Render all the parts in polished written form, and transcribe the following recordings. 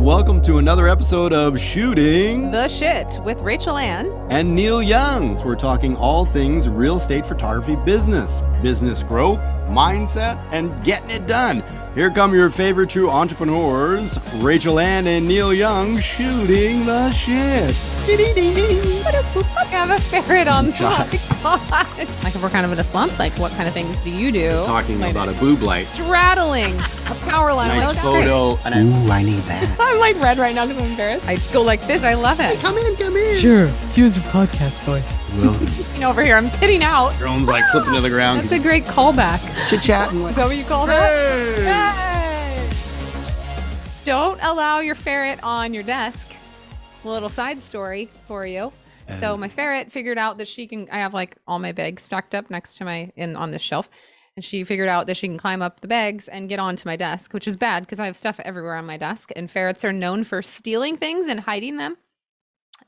welcome to another episode of Shooting the Shit with Rachael and Neal Young. So we're talking all things real estate photography business growth, mindset, and getting it done. Here come your favorite true entrepreneurs, Rachael and Neal Young, shooting the shit. I have a ferret on the podcast. Like if we're kind of in a slump, like what kind of things do you do? Talking about a boob light. Straddling a power line. Nice photo. Ooh, I need that. I'm like red right now because I'm embarrassed. I go like this. I love it. Come in. Sure, use your podcast voice. You know, over here, I'm pitting out. Drone's like flipping to the ground. That's a great callback. Chit-chatting. Is that what you call that? Hey! Don't allow your ferret on your desk. A little side story for you. So my ferret figured out that I have like all my bags stacked up next to on this shelf. And she figured out that she can climb up the bags and get onto my desk, which is bad because I have stuff everywhere on my desk. And ferrets are known for stealing things and hiding them.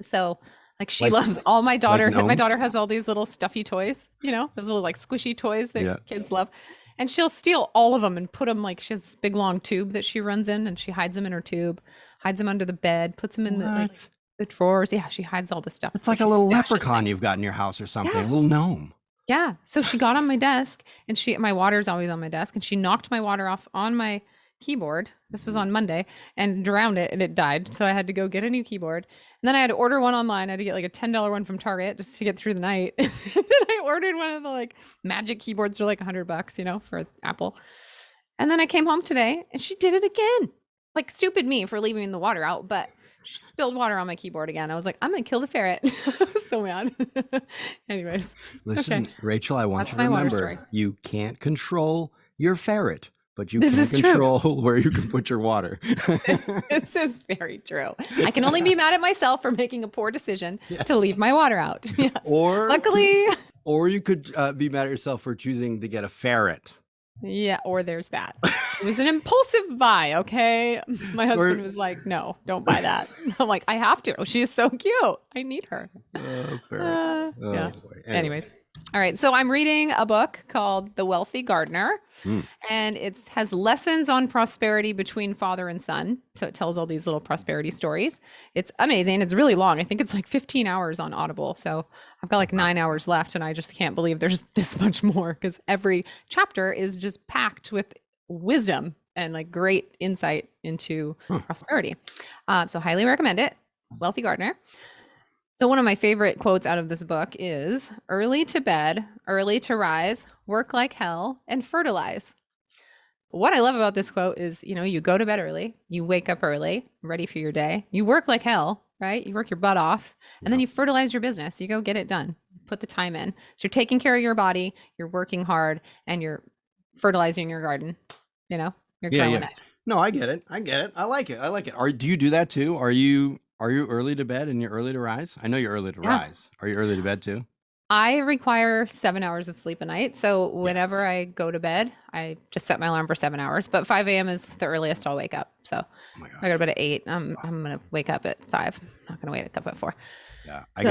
So like she loves all my daughter. Like my daughter has all these little stuffy toys, you know, those little like squishy toys that kids love. And she'll steal all of them and put them she has this big long tube that she runs in and she hides them in her tube, hides them under the bed, puts them in the drawers. Yeah, she hides all the stuff. It's like a little leprechaun you've got in your house or something, a little gnome. Yeah. So she got on my desk and my water's always on my desk and she knocked my water off on my keyboard. This was on Monday and drowned it and it died. So I had to go get a new keyboard. And then I had to order one online. I had to get like a $10 one from Target just to get through the night. And then I ordered one of the like magic keyboards for like $100, you know, for Apple. And then I came home today and she did it again. Like stupid me for leaving the water out, but she spilled water on my keyboard again. I was like, I'm going to kill the ferret. I was so mad. Anyways. Listen, okay. Rachel, I want That's you to remember, you can't control your ferret, but you can control where you can put your water. This is very true. I can only be mad at myself for making a poor decision to leave my water out. Yes. Luckily. Or you could be mad at yourself for choosing to get a ferret. Yeah, or there's that. It was an impulsive buy, okay? My husband was like, no, don't buy that. I'm like, I have to. She is so cute. I need her. Ferret. Yeah. Boy. Anyways. All right. So I'm reading a book called The Wealthy Gardener, and it has lessons on prosperity between father and son. So it tells all these little prosperity stories. It's amazing. It's really long. I think it's like 15 hours on Audible. So I've got like 9 hours left, and I just can't believe there's this much more because every chapter is just packed with wisdom and like great insight into prosperity. So highly recommend it. Wealthy Gardener. So one of my favorite quotes out of this book is early to bed, early to rise, work like hell, and fertilize. What I love about this quote is, you know, you go to bed early, you wake up early, ready for your day. You work like hell, right? You work your butt off, and then you fertilize your business. You go get it done. Put the time in. So you're taking care of your body, you're working hard, and you're fertilizing your garden. You know, you're growing it. No, I get it. I like it. Do you do that too? Are you early to bed and you're early to rise? I know you're early to rise. Are you early to bed too? I require 7 hours of sleep a night. So whenever I go to bed, I just set my alarm for 7 hours. But 5 a.m. is the earliest I'll wake up. So I go to bed at 8. I'm going to wake up at 5. I'm not going to wake up at 4. Yeah, I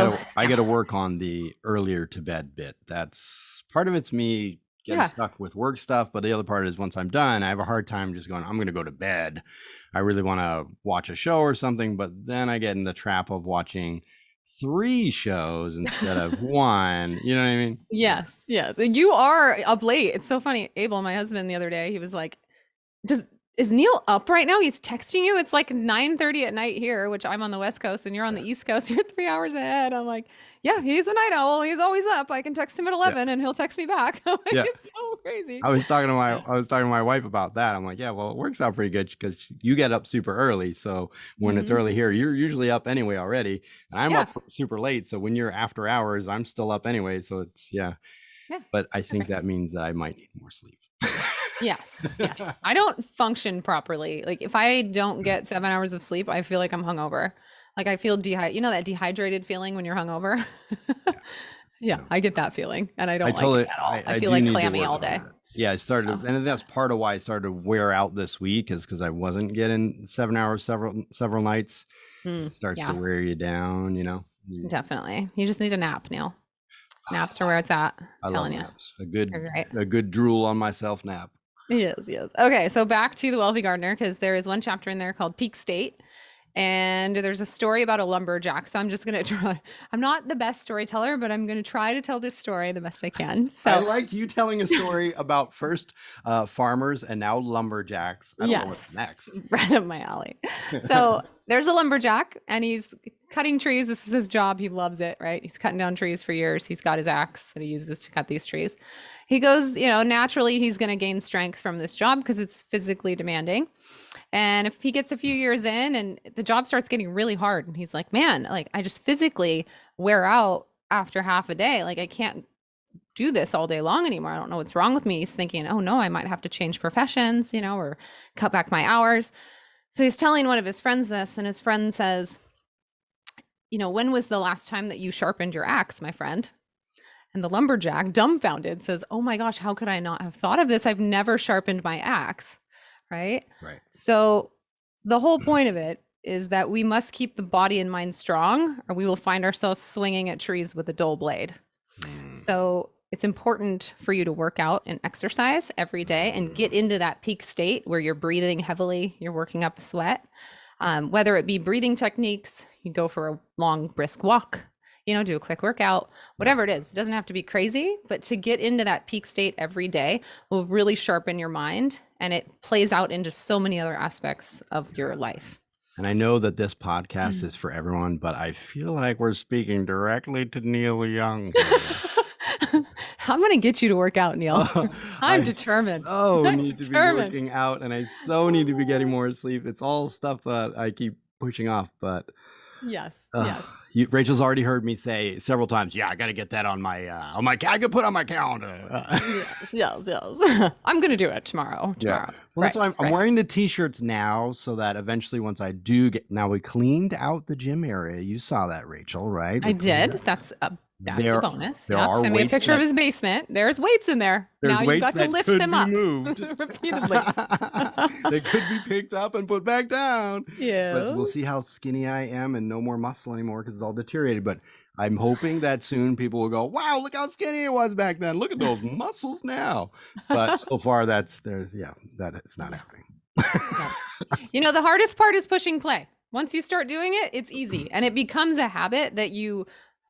got to work on the earlier to bed bit. That's part of it's me getting stuck with work stuff. But the other part is once I'm done, I have a hard time just going, I'm going to go to bed. I really want to watch a show or something, but then I get in the trap of watching 3 shows instead of 1. You know what I mean? Yes. You are up late. It's so funny. Abel, my husband, the other day, he was like, is Neal up right now? He's texting you. It's like 9:30 at night here, which I'm on the West Coast and you're on the East Coast. You're 3 hours ahead. I'm like, yeah, he's a night owl. He's always up. I can text him at 11 and he'll text me back. I'm like, it's so crazy. I was talking to my wife about that. I'm like, yeah, well, it works out pretty good because you get up super early. So when it's early here, you're usually up anyway already. And I'm up super late. So when you're after hours, I'm still up anyway. So it's, But I think that means that I might need more sleep. Yes. I don't function properly. Like if I don't get 7 hours of sleep, I feel like I'm hungover. Like I feel you know that dehydrated feeling when you're hungover? I get that feeling and I don't like it at all. I feel like clammy all day. Yeah, I started, and that's part of why I started to wear out this week is because I wasn't getting 7 hours several nights. It starts to wear you down, you know? Definitely. You just need a nap, Neal. Naps are where it's at. I'm telling you. Naps. A good drool on myself nap. Yes, yes. Okay, so back to The Wealthy Gardener, because there is one chapter in there called Peak State. And there's a story about a lumberjack. So I'm just going to try. I'm not the best storyteller, but I'm going to try to tell this story the best I can. So I like you telling a story about first farmers and now lumberjacks. I don't know what's next. Right up my alley. So there's a lumberjack and he's cutting trees. This is his job. He loves it, right? He's cutting down trees for years. He's got his axe that he uses to cut these trees. He goes, naturally he's going to gain strength from this job because it's physically demanding. And if he gets a few years in and the job starts getting really hard and he's like, man, like I just physically wear out after half a day. Like I can't do this all day long anymore. I don't know what's wrong with me. He's thinking, oh no, I might have to change professions, or cut back my hours. So he's telling one of his friends this, and his friend says, when was the last time that you sharpened your axe, my friend? And the lumberjack, dumbfounded, says, oh my gosh, how could I not have thought of this? I've never sharpened my axe. Right? So the whole point of it is that we must keep the body and mind strong, or we will find ourselves swinging at trees with a dull blade. So it's important for you to work out and exercise every day and get into that peak state where you're breathing heavily, you're working up a sweat. Whether it be breathing techniques, you go for a long, brisk walk, do a quick workout, whatever it is. It doesn't have to be crazy, but to get into that peak state every day will really sharpen your mind, and it plays out into so many other aspects of your life. And I know that this podcast is for everyone, but I feel like we're speaking directly to Neil Young. I'm going to get you to work out, Neil. I'm determined. I need to be working out, and I so need to be getting more sleep. It's all stuff that I keep pushing off, but yes. Rachel's already heard me say several times, I got to get that on my I can put on my calendar. Yes. I'm going to do it tomorrow. Yeah. Well, that's why I'm wearing the t-shirts now, so that eventually once I do now we cleaned out the gym area. You saw that, Rachel, right? I did. That's a bonus. Send me a picture of his basement. There's weights in there. Now you've got to lift them up repeatedly. They could be picked up and put back down. Yeah. But we'll see how skinny I am and no more muscle anymore because it's all deteriorated. But I'm hoping that soon people will go, wow, look how skinny it was back then. Look at those muscles now. But so far that it's not happening. The hardest part is pushing play. Once you start doing it, it's easy. And it becomes a habit that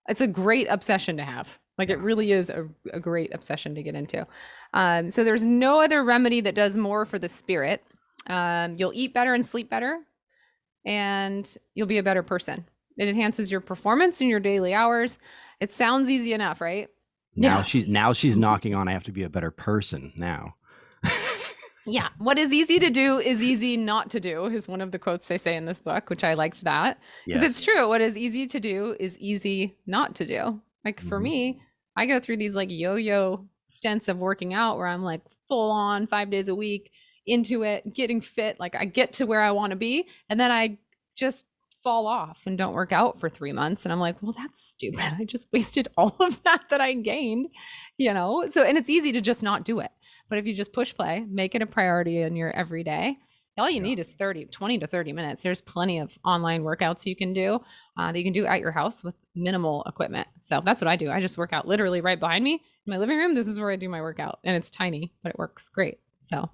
it's a great obsession to have. Like it really is a great obsession to get into. So there's no other remedy that does more for the spirit. You'll eat better and sleep better, and you'll be a better person. It enhances your performance in your daily hours. It sounds easy enough, right? Now she's knocking on, I have to be a better person now. Yeah. What is easy to do is easy not to do is one of the quotes they say in this book, which I liked that. Because it's true. What is easy to do is easy not to do. Like for me, I go through these like yo-yo stints of working out where I'm like full on 5 days a week into it, getting fit. Like I get to where I want to be. And then I just fall off and don't work out for 3 months. And I'm like, well, that's stupid. I just wasted all of that I gained, So, and it's easy to just not do it. But if you just push play, make it a priority in your everyday, all you need is 20 to 30 minutes. There's plenty of online workouts you can do that you can do at your house with minimal equipment. So that's what I do. I just work out literally right behind me in my living room. This is where I do my workout, and it's tiny, but it works great. So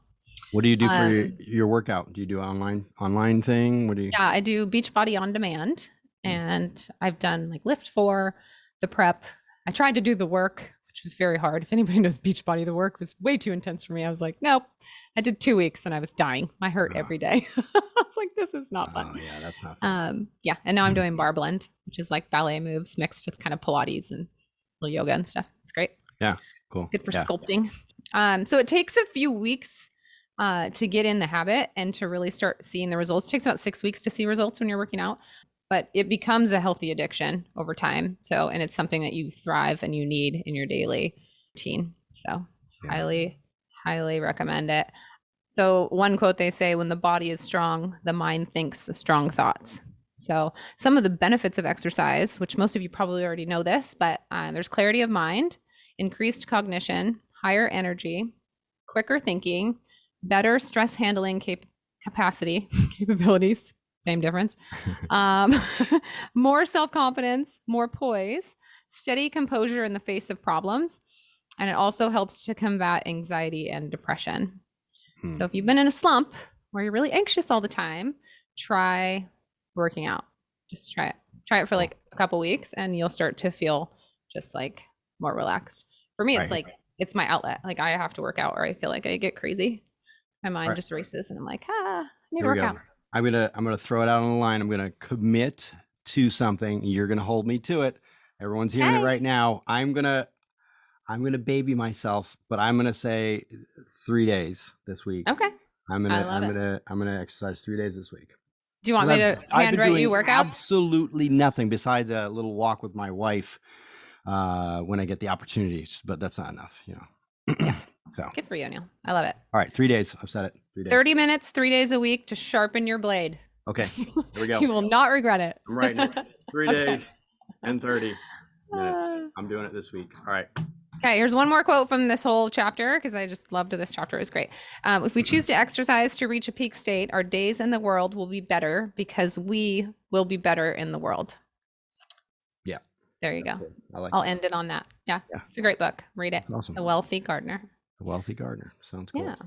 what do you do for your workout? Do you do online thing? What do you? Yeah, I do Beachbody on demand, and I've done like Lift 4, the prep. I tried to do the work, which was very hard. If anybody knows Beachbody, the work was way too intense for me. I was like, nope. I did 2 weeks and I was dying. I hurt every day. I was like, this is not fun. Oh yeah, that's not fun. And now I'm doing bar blend, which is like ballet moves mixed with kind of Pilates and little yoga and stuff. It's great. Yeah, cool. It's good for sculpting. So it takes a few weeks to get in the habit and to really start seeing the results. It takes about 6 weeks to see results when you're working out, but it becomes a healthy addiction over time. So, and it's something that you thrive and you need in your daily routine. So highly recommend it. So one quote they say, when the body is strong, the mind thinks strong thoughts. So some of the benefits of exercise, which most of you probably already know this, but there's clarity of mind, increased cognition, higher energy, quicker thinking, better stress handling capabilities, same difference, more self-confidence, more poise, steady composure in the face of problems. And it also helps to combat anxiety and depression. So if you've been in a slump where you're really anxious all the time, try working out. Just try it. Try it for like a couple weeks and you'll start to feel just like more relaxed. For me, it's like, it's my outlet. Like I have to work out or I feel like I get crazy. My mind just races and I'm like, I need to work out. I'm gonna throw it out on the line. I'm gonna commit to something. You're gonna hold me to it. Everyone's hearing it right now. I'm gonna baby myself, but I'm gonna say 3 days this week. Okay. I'm gonna exercise 3 days this week. Do you want me to handwrite you workouts? Absolutely nothing besides a little walk with my wife when I get the opportunity, but that's not enough, Yeah. So good for you, Neal. I love it. All right, 3 days. I've said it. 3 days. 30 minutes, 3 days a week to sharpen your blade. Okay, here we go. You will not regret it. I'm writing it. 3 days and 30 minutes. I'm doing it this week. All right. Okay, here's one more quote from this whole chapter because I just loved this chapter. It was great. If we choose to exercise to reach a peak state, our days in the world will be better because we will be better in the world. Yeah. There you go. I'll end it on that. Yeah. It's a great book. Read it. That's awesome. The Wealthy Gardener. The Wealthy Gardener. Sounds cool. Yeah. All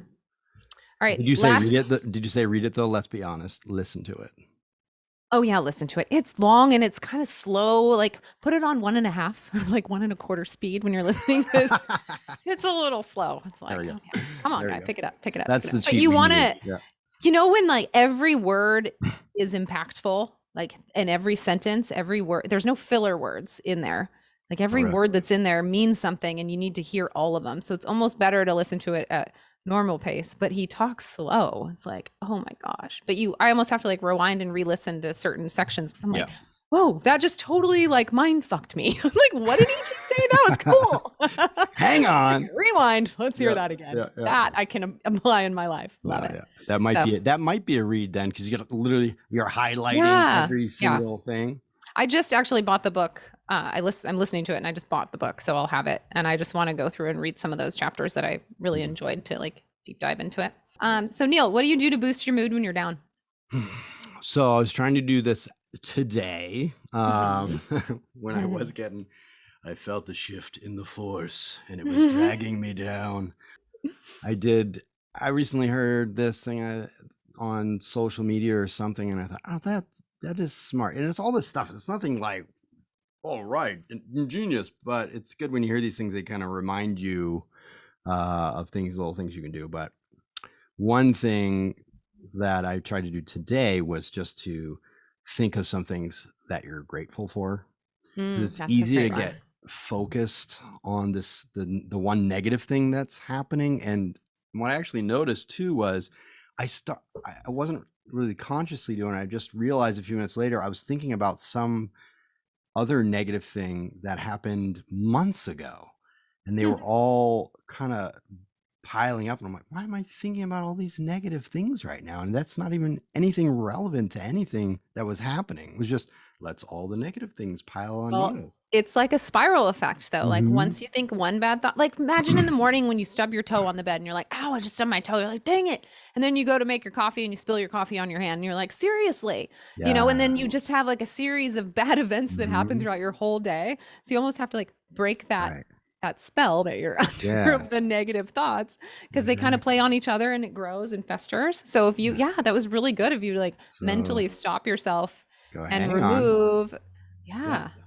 right. Did you say read it? Did you say read it though? Let's be honest. Listen to it. Oh yeah, listen to it. It's long and it's kind of slow. Like put it on 1.5 or like 1.25 speed when you're listening. It's a little slow. It's like, okay, come on, guy, pick it up. That's the cheat. But you want to, you know, when like every word is impactful, like in every sentence, every word, there's no filler words in there. Like every word that's in there means something and you need to hear all of them. So it's almost better to listen to it at normal pace, but he talks slow. It's like, oh my gosh. But I almost have to like rewind and re-listen to certain sections because I'm like, whoa, that just totally like mind fucked me. I'm like, what did he just say? That was cool. Hang on. Rewind. Let's hear that again. That I can apply in my life. Love it. That might be a read then because you're highlighting every single thing. I just actually bought the book. I'm listening to it and I just bought the book, so I'll have it. And I just want to go through and read some of those chapters that I really enjoyed to like deep dive into it. So Neal, what do you do to boost your mood when you're down? So I was trying to do this today when I felt the shift in the force and it was dragging me down. I recently heard this thing on social media or something and I thought, oh, that is smart. And it's all this stuff. It's nothing like, oh, right, ingenious, but it's good when you hear these things. They kind of remind you of little things you can do. But one thing that I tried to do today was just to think of some things that you're grateful for. It's easy to get focused on the one negative thing that's happening. And what I actually noticed too was I wasn't really consciously doing it. I just realized a few minutes later, I was thinking about some other negative thing that happened months ago and they were all kind of piling up and I'm like, why am I thinking about all these negative things right now? And that's not even anything relevant to anything that was happening. It was just, let's all the negative things pile on you. It's like a spiral effect though. Like once you think one bad thought, like imagine in the morning when you stub your toe on the bed and you're like, ow, I just stubbed my toe. You're like, dang it. And then you go to make your coffee and you spill your coffee on your hand and you're like, seriously, you know, and then you just have like a series of bad events that happen throughout your whole day. So you almost have to like break that spell that you're under of the negative thoughts because they kind of play on each other and it grows and festers. So if you, that was really good of you to like mentally stop yourself and remove.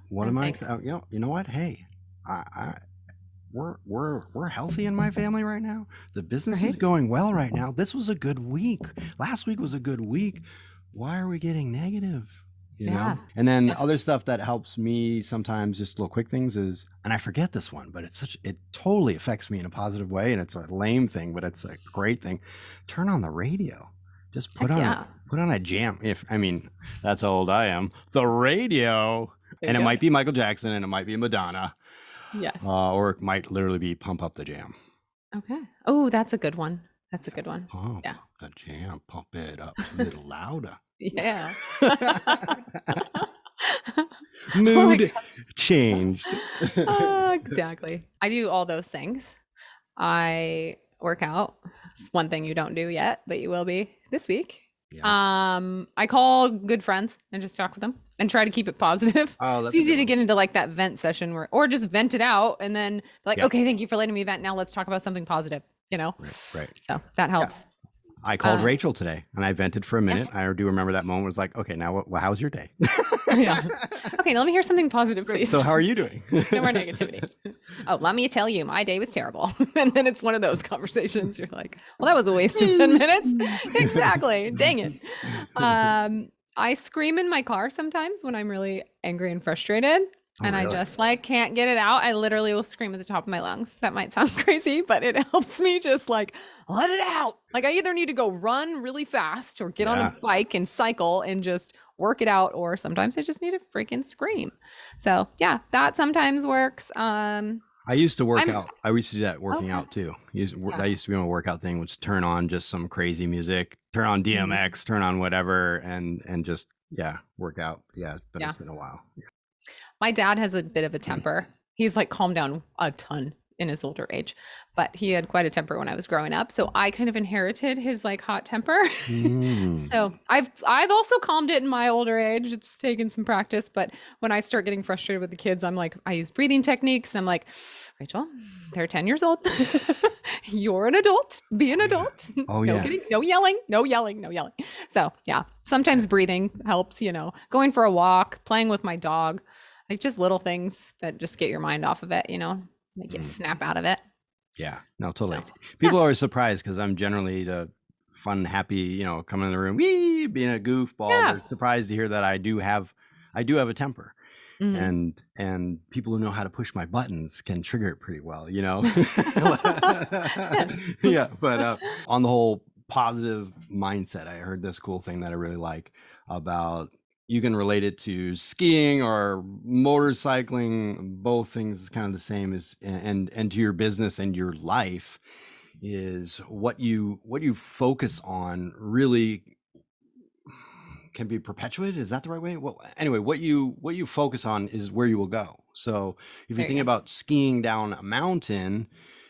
What am I? You know what? Hey, we're healthy in my family right now. The business is going well right now. This was a good week. Last week was a good week. Why are we getting negative? You know? And then other stuff that helps me sometimes, just little quick things is, and I forget this one, but it totally affects me in a positive way. And it's a lame thing, but it's a great thing. Turn on the radio. Just put on a jam. That's how old I am. The radio. And it might be Michael Jackson and it might be Madonna. Yes. Or it might literally be Pump Up the Jam. Okay. Oh, that's a good one. That's a good one. Pump the jam. Pump it up a little louder. Yeah. Mood changed. Exactly. I do all those things. I work out. It's one thing you don't do yet, but you will be this week. I call good friends and just talk with them and try to keep it positive. It's easy to get into like that vent session or just vent it out and then be like, okay, thank you for letting me vent. Now let's talk about something positive, you know? Right. So that helps. I called Rachel today and I vented for a minute. I do remember that moment. It was like, okay, now how's your day? Yeah. Okay, now let me hear something positive, please. So how are you doing? No more negativity. Oh, let me tell you, my day was terrible. And then it's one of those conversations. You're like, well, that was a waste of 10 minutes. Exactly. Dang it. I scream in my car sometimes when I'm really angry and frustrated. And really? I just like can't get it out. I literally will scream at the top of my lungs. That might sound crazy, but it helps me just like let it out. Like I either need to go run really fast or get on a bike and cycle and just work it out, or sometimes I just need to freaking scream. So yeah, that sometimes works. I used to work out. I used to do that working out too. That used to be my workout thing, was turn on just some crazy music, turn on DMX, turn on whatever, and just work out. Yeah, but it's been a while. Yeah. My dad has a bit of a temper. He's like calmed down a ton in his older age, but he had quite a temper when I was growing up. So I kind of inherited his like hot temper. So I've also calmed it in my older age. It's taken some practice, but when I start getting frustrated with the kids, I'm like, I use breathing techniques and I'm like, Rachel, they're 10 years old. You're an adult. Be an adult. Oh no yeah. Kidding, no yelling, no yelling, no yelling. So yeah, sometimes breathing helps, going for a walk, playing with my dog. Like just little things that just get your mind off of it, make you snap out of it. Yeah, no, totally. So, people are surprised because I'm generally the fun, happy, coming in the room, being a goofball. They're surprised to hear that I do have a temper. And people who know how to push my buttons can trigger it pretty well, Yeah, but on the whole positive mindset, I heard this cool thing that I really like about. You can relate it to skiing or motorcycling. Both things is kind of the same as, and to your business and your life is what you focus on really can be perpetuated. Is that the right way? Well, anyway, what you focus on is where you will go. So if you think about skiing down a mountain,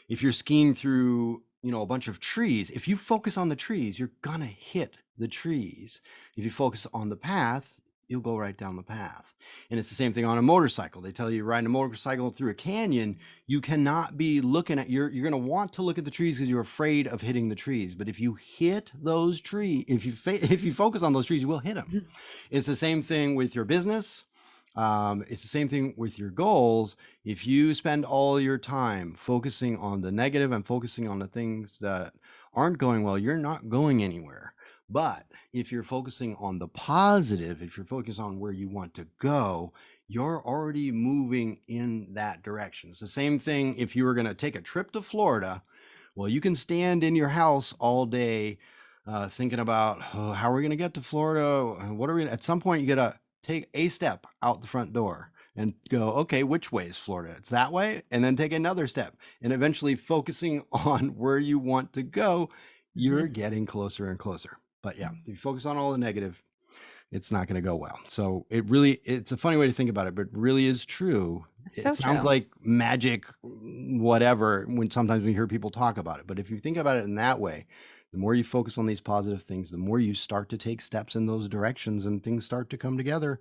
if you're skiing through, a bunch of trees, if you focus on the trees, you're gonna hit the trees. If you focus on the path, you'll go right down the path. And it's the same thing on a motorcycle. They tell you riding a motorcycle through a canyon, you cannot be looking at you're going to want to look at the trees because you're afraid of hitting the trees. But if you hit those trees, if you focus on those trees, you will hit them. It's the same thing with your business. It's the same thing with your goals. If you spend all your time focusing on the negative and focusing on the things that aren't going well, you're not going anywhere. But if you're focusing on the positive, if you're focused on where you want to go, you're already moving in that direction. It's the same thing if you were going to take a trip to Florida. Well, you can stand in your house all day thinking about how are we going to get to Florida? What are we? At some point, you got to take a step out the front door and go, okay, which way is Florida? It's that way. And then take another step. And eventually focusing on where you want to go, you're getting closer and closer. But yeah, if you focus on all the negative, it's not going to go well. So it's a funny way to think about it, but it really is true. It sounds like magic, whatever, when sometimes we hear people talk about it. But if you think about it in that way, the more you focus on these positive things, the more you start to take steps in those directions and things start to come together.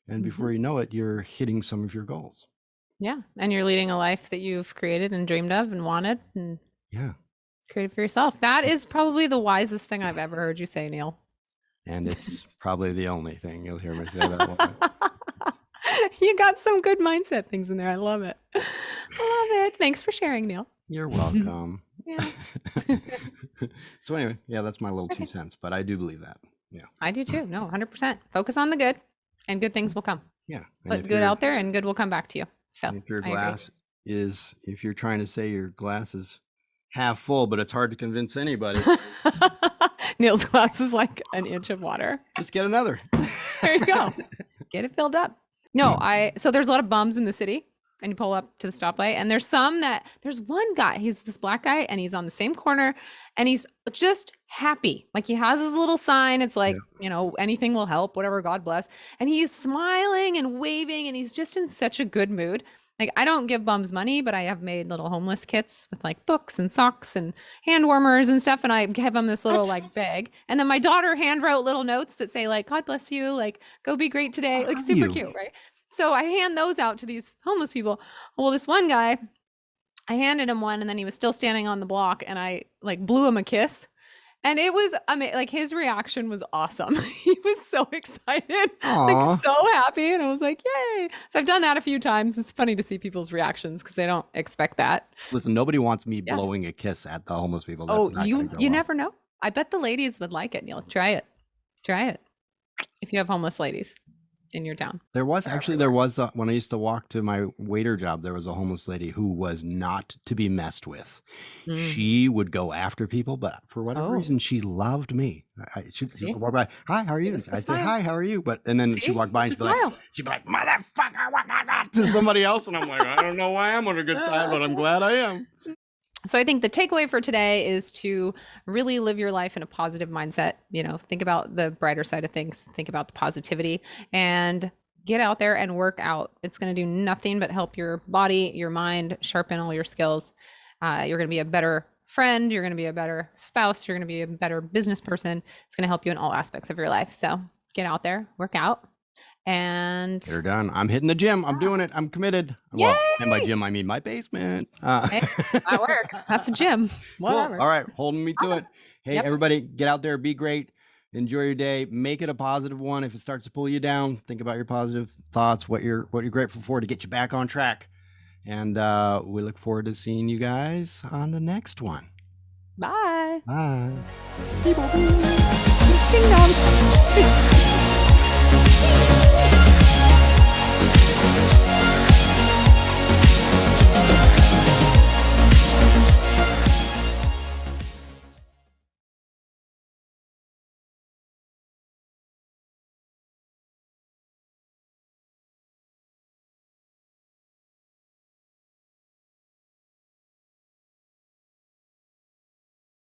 And before you know it, you're hitting some of your goals. Yeah. And you're leading a life that you've created and dreamed of and wanted and created for yourself. That is probably the wisest thing I've ever heard you say, Neal. And it's probably the only thing you'll hear me say that one. You got some good mindset things in there. I love it. I love it. Thanks for sharing, Neal. You're welcome. So anyway, that's my little 2 cents, but I do believe that. Yeah. I do too. No, 100%. Focus on the good and good things will come. Yeah. Put good out there and good will come back to you. So if your glass if you're trying to say your glass is half full, but it's hard to convince anybody. Neal's glass is like an inch of water. Just get another. There you go. Get it filled up. No, so there's a lot of bums in the city and you pull up to the stoplight and there's one guy, he's this black guy and he's on the same corner and he's just happy. Like he has his little sign. It's like, anything will help, whatever, God bless. And he's smiling and waving and he's just in such a good mood. Like I don't give bums money, but I have made little homeless kits with like books and socks and hand warmers and stuff. And I give them this little like bag. And then my daughter hand wrote little notes that say like, God bless you, like go be great today. Like super cute, right? So I hand those out to these homeless people. Well, this one guy, I handed him one and then he was still standing on the block and I like blew him a kiss. And it was, I mean, like his reaction was awesome. He was so excited, Aw. like so happy. And I was like, yay. So I've done that a few times. It's funny to see people's reactions because they don't expect that. Listen, nobody wants me blowing a kiss at the homeless people. That's not you gonna go well. never know. I bet the ladies would like it, Neal. Try it. If you have homeless ladies in your town. There was when I used to walk to my waiter job, there was a homeless lady who was not to be messed with. She would go after people, but for whatever reason, she loved me. She would walk by, hi, how are you? I'd say, hi, how are you? But and then she'd walk by and she'd be like, motherfucker, what to somebody else, and I'm like, I don't know why I'm on a good side, but I'm glad I am. So I think the takeaway for today is to really live your life in a positive mindset. You know, think about the brighter side of things, think about the positivity, and get out there and work out. It's going to do nothing but help your body, your mind, sharpen all your skills. You're going to be a better friend. You're going to be a better spouse. You're going to be a better business person. It's going to help you in all aspects of your life. So get out there, work out. And get her done. I'm hitting the gym. I'm doing it. I'm committed. Yay! Well, and by gym, I mean my basement. Hey, that works. That's a gym. Whatever. Cool. All right. Holding me to it. Hey, everybody, get out there. Be great. Enjoy your day. Make it a positive one. If it starts to pull you down, think about your positive thoughts, what you're grateful for to get you back on track. And we look forward to seeing you guys on the next one. Bye. Bye. Ding dong.